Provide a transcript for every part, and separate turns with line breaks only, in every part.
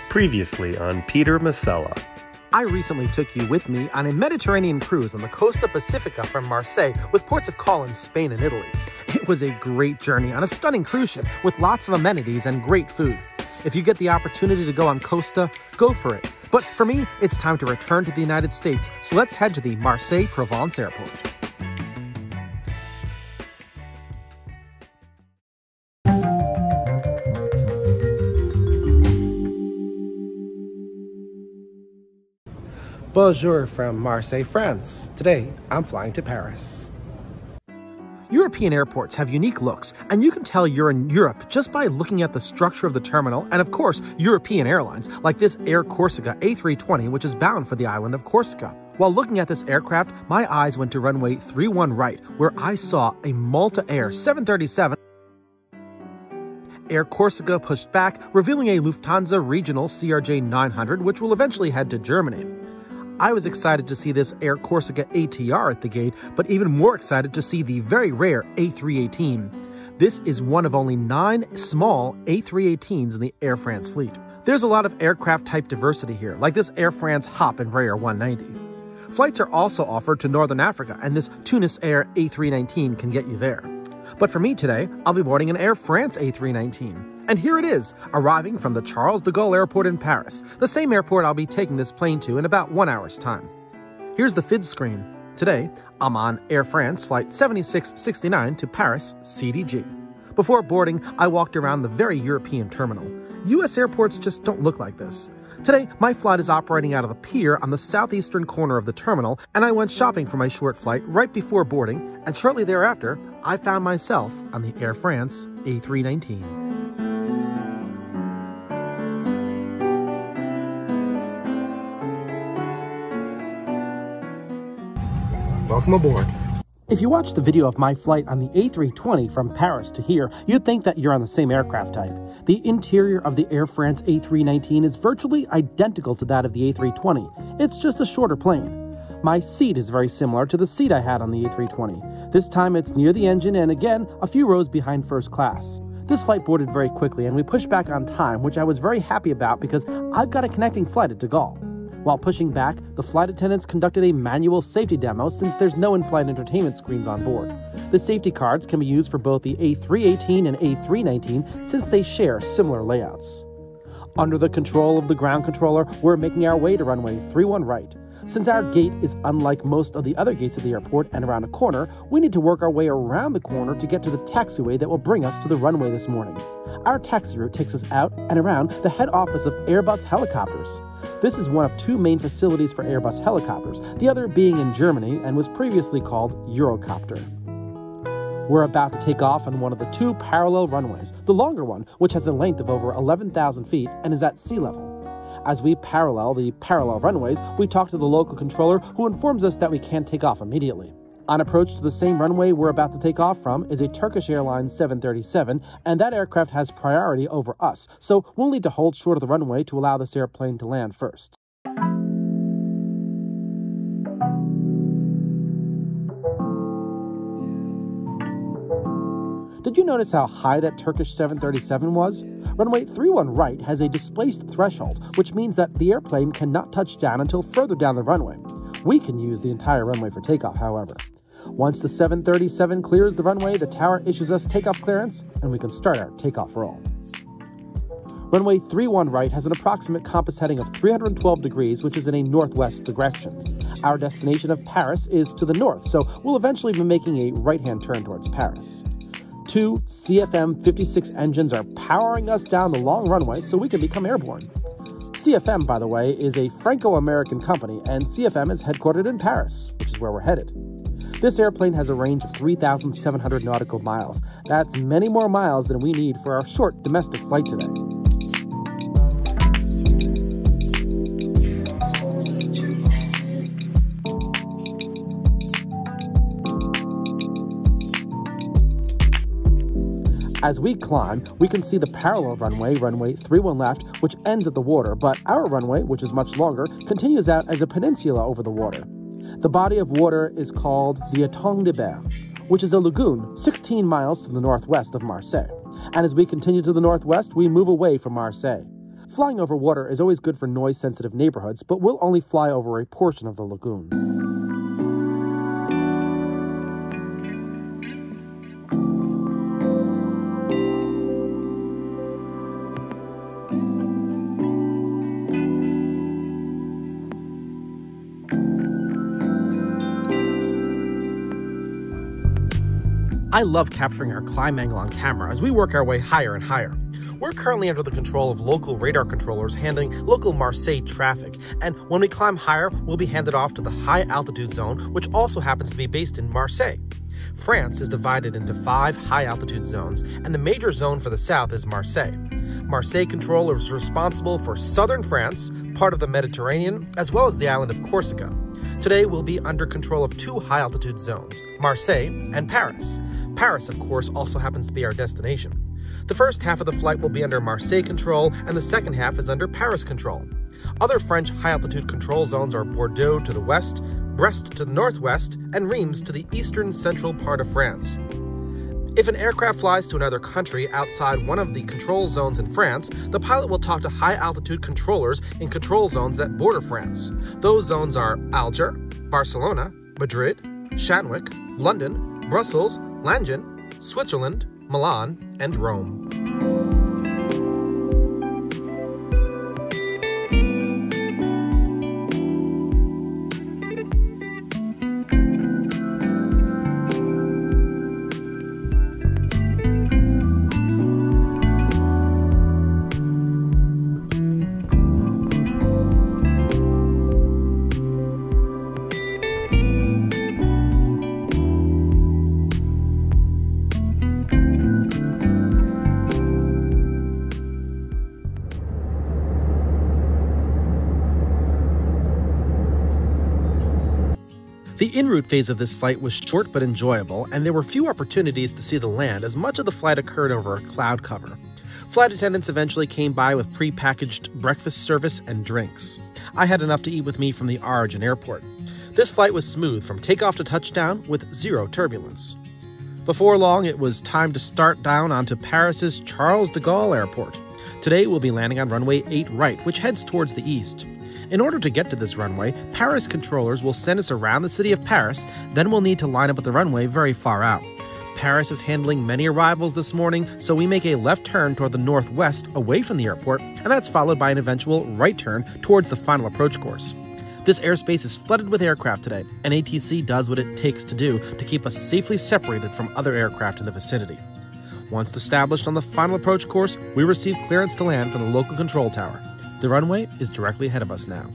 Previously on Peter Masella.
I recently took you with me on a Mediterranean cruise on the Costa Pacifica from Marseille with ports of call in Spain and Italy. It was a great journey on a stunning cruise ship with lots of amenities and great food. If you get the opportunity to go on Costa, go for it. But for me, it's time to return to the United States, so let's head to the Marseille-Provence airport. Bonjour from Marseille, France. Today, I'm flying to Paris. European airports have unique looks, and you can tell you're in Europe just by looking at the structure of the terminal and, of course, European airlines, like this Air Corsica A320, which is bound for the island of Corsica. While looking at this aircraft, my eyes went to runway 31 right, where I saw a Malta Air 737. Air Corsica pushed back, revealing a Lufthansa regional CRJ 900, which will eventually head to Germany. I was excited to see this Air Corsica ATR at the gate, but even more excited to see the very rare A318. This is one of only 9 small A318s in the Air France fleet. There's a lot of aircraft type diversity here, like this Air France Hop and Rare 190. Flights are also offered to Northern Africa, and this Tunis Air A319 can get you there. But for me today, I'll be boarding an Air France A319. And here it is, arriving from the Charles de Gaulle Airport in Paris, the same airport I'll be taking this plane to in about 1 hour's time. Here's the FID screen. Today, I'm on Air France Flight 7669 to Paris, CDG. Before boarding, I walked around the very European terminal. US airports just don't look like this. Today, my flight is operating out of the pier on the southeastern corner of the terminal, and I went shopping for my short flight right before boarding, and shortly thereafter, I found myself on the Air France A319. Welcome aboard. If you watch the video of my flight on the A320 from Paris to here, you'd think that you're on the same aircraft type. The interior of the Air France A319 is virtually identical to that of the A320. It's just a shorter plane. My seat is very similar to the seat I had on the A320. This time it's near the engine and again, a few rows behind first class. This flight boarded very quickly and we pushed back on time, which I was very happy about because I've got a connecting flight at de Gaulle. While pushing back, the flight attendants conducted a manual safety demo since there's no in-flight entertainment screens on board. The safety cards can be used for both the A318 and A319 since they share similar layouts. Under the control of the ground controller, we're making our way to runway 31 right. Since our gate is unlike most of the other gates of the airport and around a corner, we need to work our way around the corner to get to the taxiway that will bring us to the runway this morning. Our taxi route takes us out and around the head office of Airbus Helicopters. This is one of 2 main facilities for Airbus helicopters, the other being in Germany and was previously called Eurocopter. We're about to take off on one of the 2 parallel runways, the longer one, which has a length of over 11,000 feet and is at sea level. As we parallel the parallel runways, we talk to the local controller who informs us that we can't take off immediately. On approach to the same runway we're about to take off from is a Turkish Airlines 737, and that aircraft has priority over us, so we'll need to hold short of the runway to allow this airplane to land first. Did you notice how high that Turkish 737 was? Runway 31 right has a displaced threshold, which means that the airplane cannot touch down until further down the runway. We can use the entire runway for takeoff, however. Once the 737 clears the runway, the tower issues us takeoff clearance, and we can start our takeoff roll. Runway 31 right has an approximate compass heading of 312 degrees, which is in a northwest direction. Our destination of Paris is to the north, so we'll eventually be making a right-hand turn towards Paris. 2 CFM56 engines are powering us down the long runway so we can become airborne. CFM, by the way, is a Franco-American company, and CFM is headquartered in Paris, which is where we're headed. This airplane has a range of 3,700 nautical miles. That's many more miles than we need for our short domestic flight today. As we climb, we can see the parallel runway, runway 31 left, which ends at the water, but our runway, which is much longer, continues out as a peninsula over the water. The body of water is called the Étang de Berre, which is a lagoon 16 miles to the northwest of Marseille. And as we continue to the northwest, we move away from Marseille. Flying over water is always good for noise-sensitive neighborhoods, but we'll only fly over a portion of the lagoon. I love capturing our climb angle on camera as we work our way higher and higher. We're currently under the control of local radar controllers handling local Marseille traffic, and when we climb higher, we'll be handed off to the high altitude zone, which also happens to be based in Marseille. France is divided into 5 high altitude zones, and the major zone for the south is Marseille. Marseille control is responsible for southern France, part of the Mediterranean, as well as the island of Corsica. Today, we'll be under control of 2 high altitude zones, Marseille and Paris. Paris, of course, also happens to be our destination. The first half of the flight will be under Marseille control, and the second half is under Paris control. Other French high-altitude control zones are Bordeaux to the west, Brest to the northwest, and Reims to the eastern central part of France. If an aircraft flies to another country outside one of the control zones in France, the pilot will talk to high-altitude controllers in control zones that border France. Those zones are Alger, Barcelona, Madrid, Shanwick, London, Brussels, Langen, Switzerland, Milan, and Rome. The en route phase of this flight was short but enjoyable, and there were few opportunities to see the land as much of the flight occurred over a cloud cover. Flight attendants eventually came by with pre-packaged breakfast service and drinks. I had enough to eat with me from the Origin airport. This flight was smooth from takeoff to touchdown with 0 turbulence. Before long, it was time to start down onto Paris's Charles de Gaulle Airport. Today, we'll be landing on runway 8 right, which heads towards the east. In order to get to this runway, Paris controllers will send us around the city of Paris, then we'll need to line up at the runway very far out. Paris is handling many arrivals this morning, so we make a left turn toward the northwest away from the airport, and that's followed by an eventual right turn towards the final approach course. This airspace is flooded with aircraft today, and ATC does what it takes to do to keep us safely separated from other aircraft in the vicinity. Once established on the final approach course, we receive clearance to land from the local control tower. The runway is directly ahead of us now.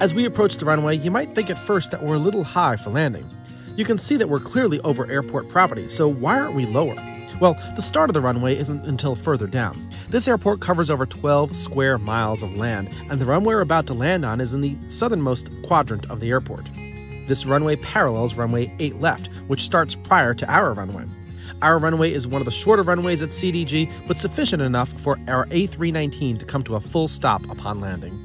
As we approach the runway, you might think at first that we're a little high for landing. You can see that we're clearly over airport property, so why aren't we lower? Well, the start of the runway isn't until further down. This airport covers over 12 square miles of land, and the runway we're about to land on is in the southernmost quadrant of the airport. This runway parallels runway 8 left, which starts prior to our runway. Our runway is one of the shorter runways at CDG, but sufficient enough for our A319 to come to a full stop upon landing.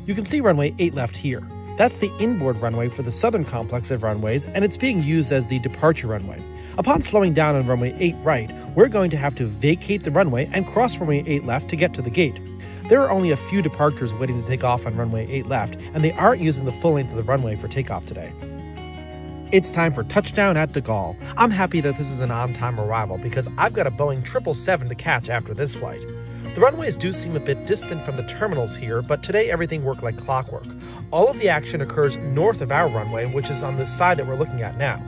You can see runway 8 left here. That's the inboard runway for the southern complex of runways, and it's being used as the departure runway. Upon slowing down on runway 8 right, we're going to have to vacate the runway and cross runway 8 left to get to the gate. There are only a few departures waiting to take off on runway 8 left, and they aren't using the full length of the runway for takeoff today. It's time for touchdown at de Gaulle. I'm happy that this is an on-time arrival because I've got a Boeing 777 to catch after this flight. The runways do seem a bit distant from the terminals here, but today everything worked like clockwork. All of the action occurs north of our runway, which is on this side that we're looking at now.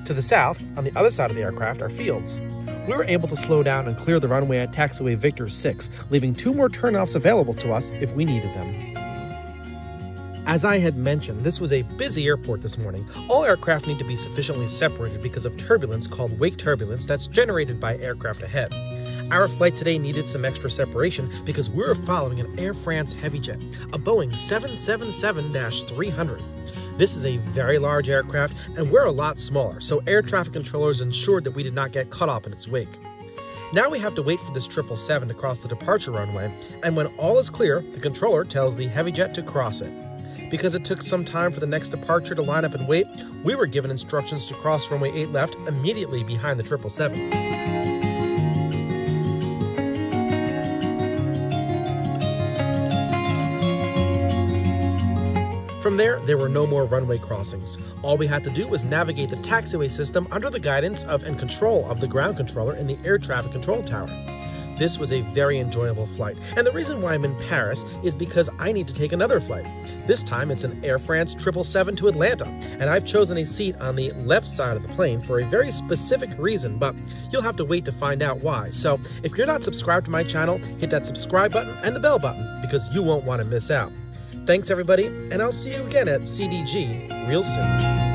To the south, on the other side of the aircraft, are fields. We were able to slow down and clear the runway at taxiway Victor 6, leaving 2 more turnoffs available to us if we needed them. As I had mentioned, this was a busy airport this morning. All aircraft need to be sufficiently separated because of turbulence called wake turbulence that's generated by aircraft ahead. Our flight today needed some extra separation because we're following an Air France heavy jet, a Boeing 777-300. This is a very large aircraft and we're a lot smaller, so air traffic controllers ensured that we did not get caught up in its wake. Now we have to wait for this 777 to cross the departure runway, and when all is clear, the controller tells the heavy jet to cross it. Because it took some time for the next departure to line up and wait, we were given instructions to cross runway 8 left immediately behind the 777. From there were no more runway crossings. All we had to do was navigate the taxiway system under the guidance of and control of the ground controller in the air traffic control tower. This was a very enjoyable flight, and the reason why I'm in Paris is because I need to take another flight. This time it's an Air France 777 to Atlanta, and I've chosen a seat on the left side of the plane for a very specific reason, but you'll have to wait to find out why. So if you're not subscribed to my channel, hit that subscribe button and the bell button because you won't want to miss out. Thanks everybody, and I'll see you again at CDG real soon.